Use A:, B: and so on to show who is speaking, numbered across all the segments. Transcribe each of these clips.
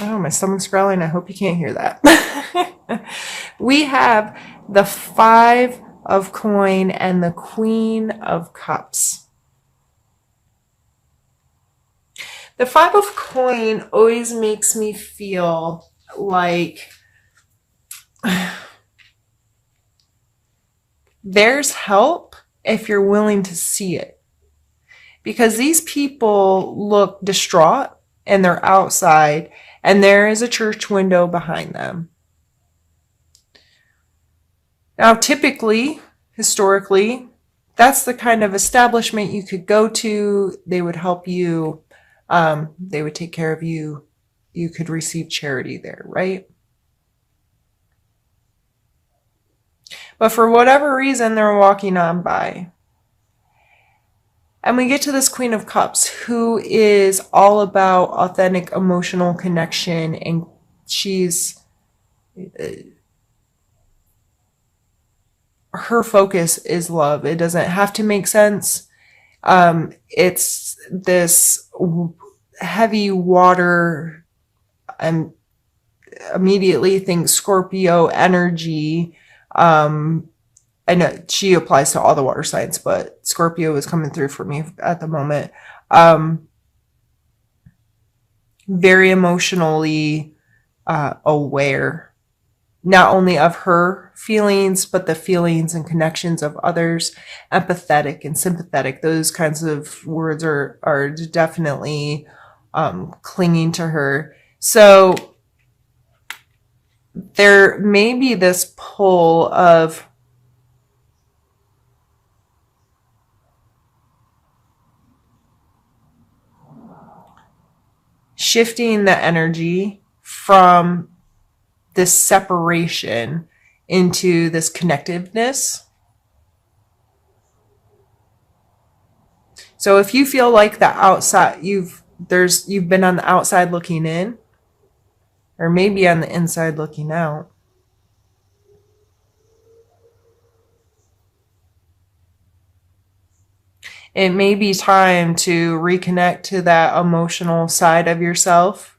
A: Oh, my stomach's growling. I hope you can't hear that. We have the Five of Coin and the Queen of Cups. The Five of Coin always makes me feel like there's help if you're willing to see it. Because these people look distraught and they're outside, and there is a church window behind them. Now, typically, historically, that's the kind of establishment you could go to. They would help you. They would take care of you. You could receive charity there, right? But for whatever reason, they're walking on by. And we get to this Queen of Cups, who is all about authentic emotional connection, and she's her focus is love. It doesn't have to make sense. It's this heavy water, and immediately think Scorpio energy. I know she applies to all the water signs, but Scorpio is coming through for me at the moment. Very emotionally aware, not only of her feelings, but the feelings and connections of others. Empathetic and sympathetic. Those kinds of words are definitely clinging to her. So there may be this pull of shifting the energy from this separation into this connectiveness. So if you feel like the outside, you've been on the outside looking in, or maybe on the inside looking out. It may be time to reconnect to that emotional side of yourself.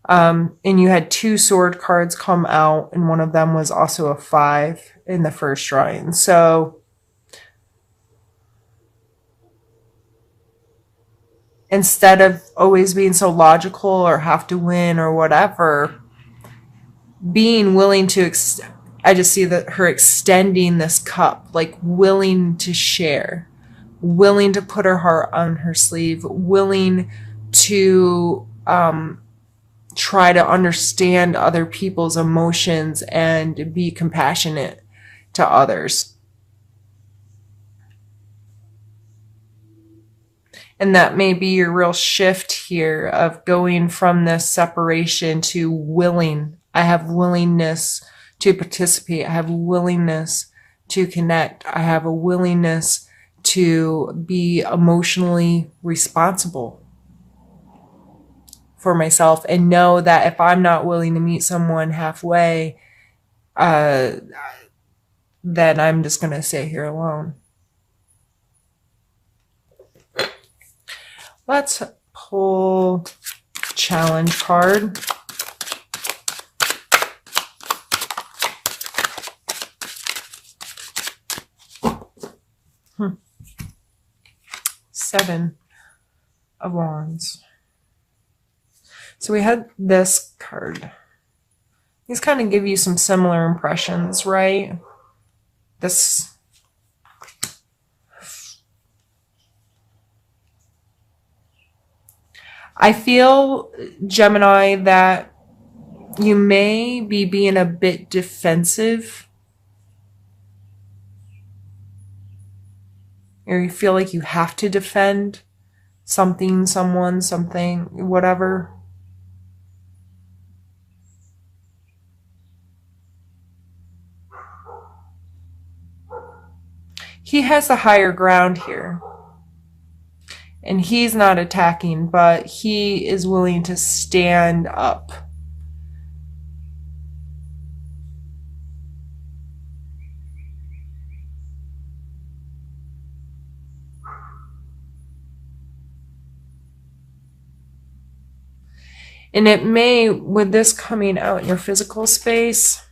A: And you had two sword cards come out, and one of them was also a 5 in the first drawing. So instead of always being so logical or have to win or whatever, being willing to, I just see that her extending this cup, like willing to share, willing to put her heart on her sleeve, willing to try to understand other people's emotions and be compassionate to others. And that may be your real shift here of going from this separation to willing. I have willingness to participate. I have willingness to connect. I have a willingness to be emotionally responsible for myself, and know that if I'm not willing to meet someone halfway, then I'm just going to stay here alone. Let's pull challenge card. Seven of Wands. So we had this card. These kind of give you some similar impressions, right? This. I feel, Gemini, that you may be being a bit defensive. Or you feel like you have to defend something, someone, something, whatever. He has the higher ground here. And he's not attacking, but he is willing to stand up. And it may, with this coming out in your physical space,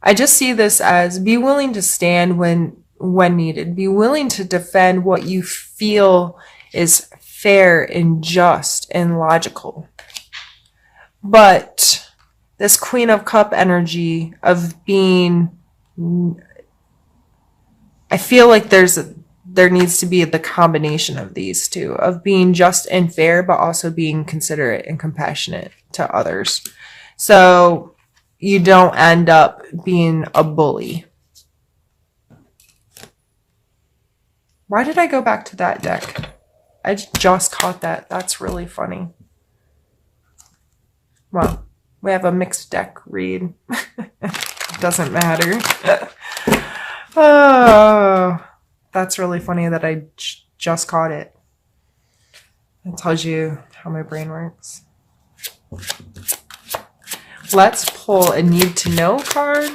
A: I just see this as be willing to stand when needed. Be willing to defend what you feel is fair and just and logical. But this Queen of Cup energy of being, I feel like there needs to be the combination of these two, of being just and fair, but also being considerate and compassionate to others. So you don't end up being a bully. Why did I go back to that deck? I just caught that. That's really funny. Well, we have a mixed deck read. Doesn't matter. Oh, that's really funny that I just caught it. It tells you how my brain works. Let's pull a need to know card.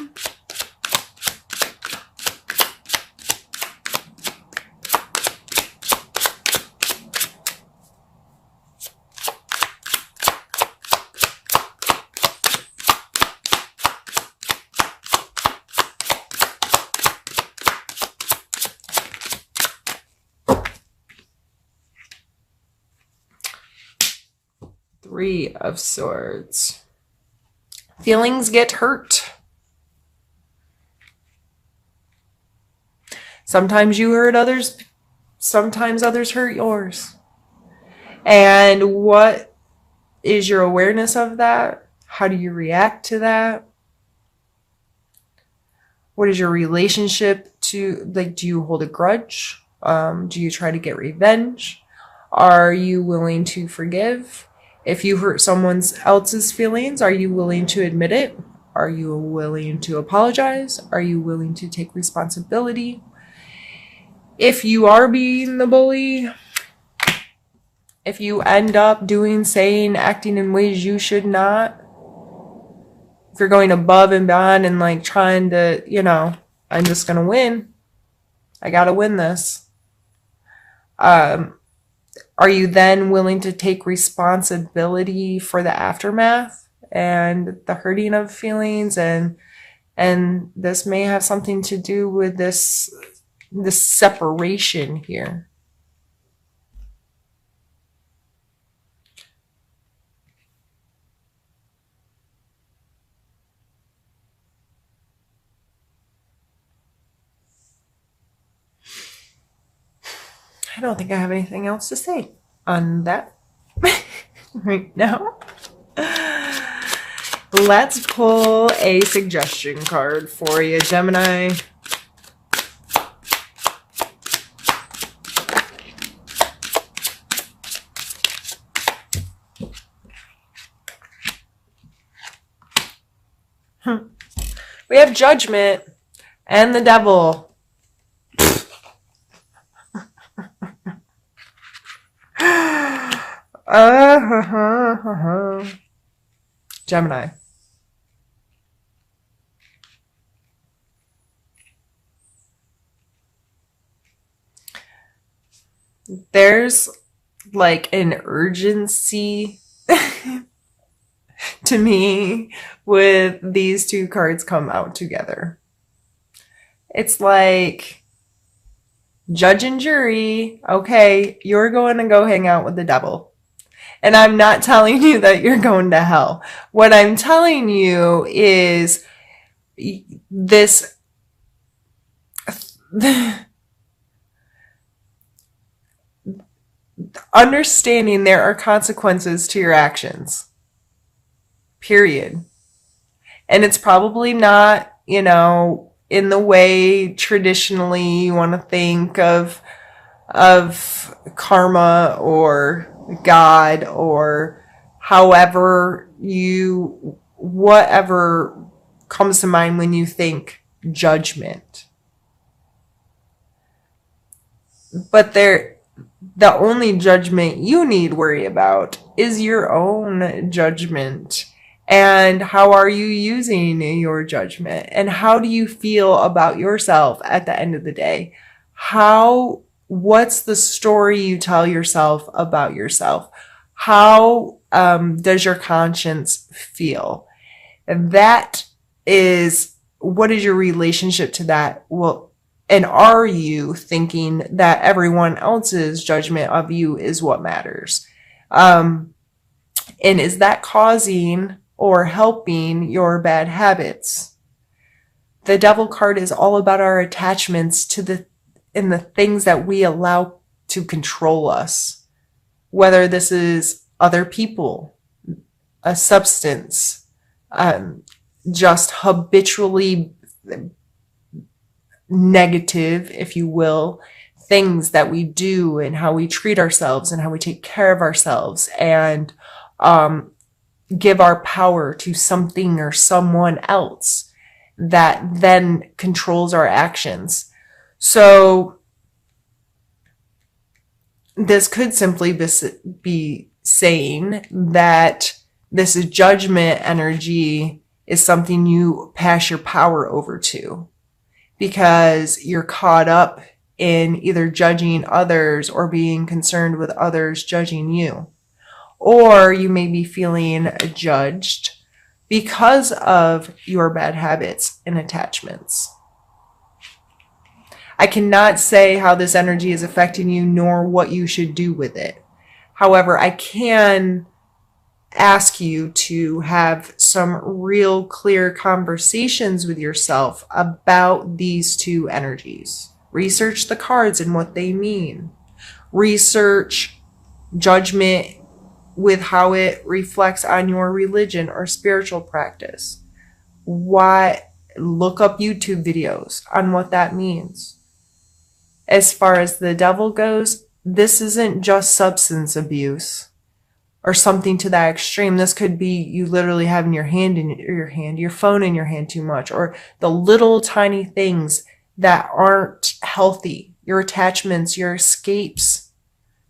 A: Three of Swords. Feelings get hurt. Sometimes you hurt others, sometimes others hurt yours. And what is your awareness of that? How do you react to that? What is your relationship to, like, do you hold a grudge? Do you try to get revenge? Are you willing to forgive? If you hurt someone else's feelings, are you willing to admit it? Are you willing to apologize? Are you willing to take responsibility? If you are being the bully, if you end up doing, saying, acting in ways you should not, if you're going above and beyond and like trying to, you know, I'm just going to win. I got to win this. Are you then willing to take responsibility for the aftermath and the hurting of feelings? And this may have something to do with this separation here. I don't think I have anything else to say on that right now. Let's pull a suggestion card for you, Gemini. We have Judgment and the Devil. Gemini. There's like an urgency to me with these two cards come out together. It's like judge and jury. Okay, you're going to go hang out with the devil. And I'm not telling you that you're going to hell. What I'm telling you is this understanding there are consequences to your actions. Period. And it's probably not, you know, in the way traditionally you want to think of karma or God or however whatever comes to mind when you think judgment. But the only judgment you need worry about is your own judgment And how are you using your judgment? And how do you feel about yourself at the end of the day? What's the story you tell yourself about yourself? How does your conscience feel? And that is, what is your relationship to that? Well, and are you thinking that everyone else's judgment of you is what matters? And is that causing or helping your bad habits? The devil card is all about our attachments to the things that we allow to control us. Whether this is other people, a substance, just habitually negative, if you will, things that we do and how we treat ourselves and how we take care of ourselves, and give our power to something or someone else that then controls our actions. So this could simply be saying that this judgment energy is something you pass your power over to, because you're caught up in either judging others or being concerned with others judging you. Or you may be feeling judged because of your bad habits and attachments. I cannot say how this energy is affecting you nor what you should do with it. However, I can ask you to have some real clear conversations with yourself about these two energies. Research the cards and what they mean. Research judgment with how it reflects on your religion or spiritual practice. Look up YouTube videos on what that means. As far as the devil goes, this isn't just substance abuse or something to that extreme. This could be you literally having your phone in your hand too much, or the little tiny things that aren't healthy, your attachments, your escapes.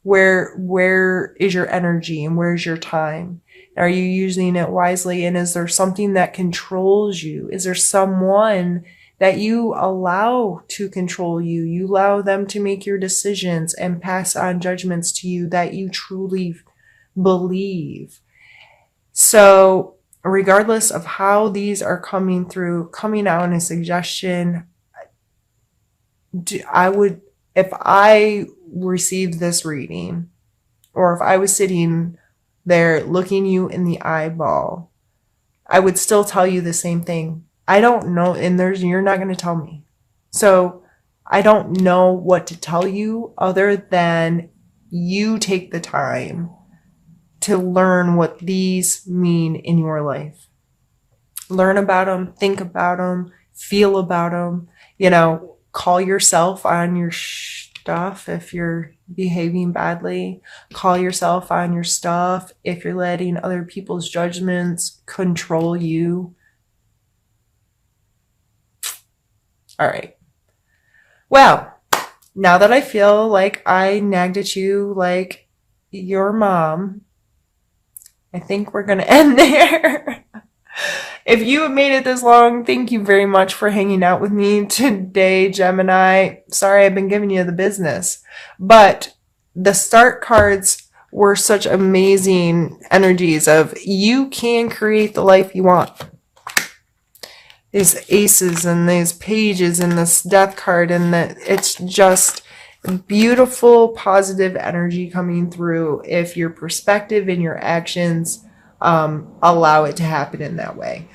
A: Where is your energy and where's your time? Are you using it wisely? And is there something that controls you? Is there someone that you allow to control you? You allow them to make your decisions and pass on judgments to you that you truly believe. So regardless of how these are coming out in a suggestion, if I received this reading, or if I was sitting there looking you in the eyeball, I would still tell you the same thing. I don't know, and you're not going to tell me. So I don't know what to tell you other than you take the time to learn what these mean in your life. Learn about them, think about them, feel about them, call yourself on your stuff if you're behaving badly. Call yourself on your stuff if you're letting other people's judgments control you. All right. Well, now that I feel like I nagged at you like your mom, I think we're going to end there. If you have made it this long, thank you very much for hanging out with me today, Gemini. Sorry I've been giving you the business, but the start cards were such amazing energies of you can create the life you want. These aces and these pages and this death card, and it's just beautiful, positive energy coming through if your perspective and your actions allow it to happen in that way.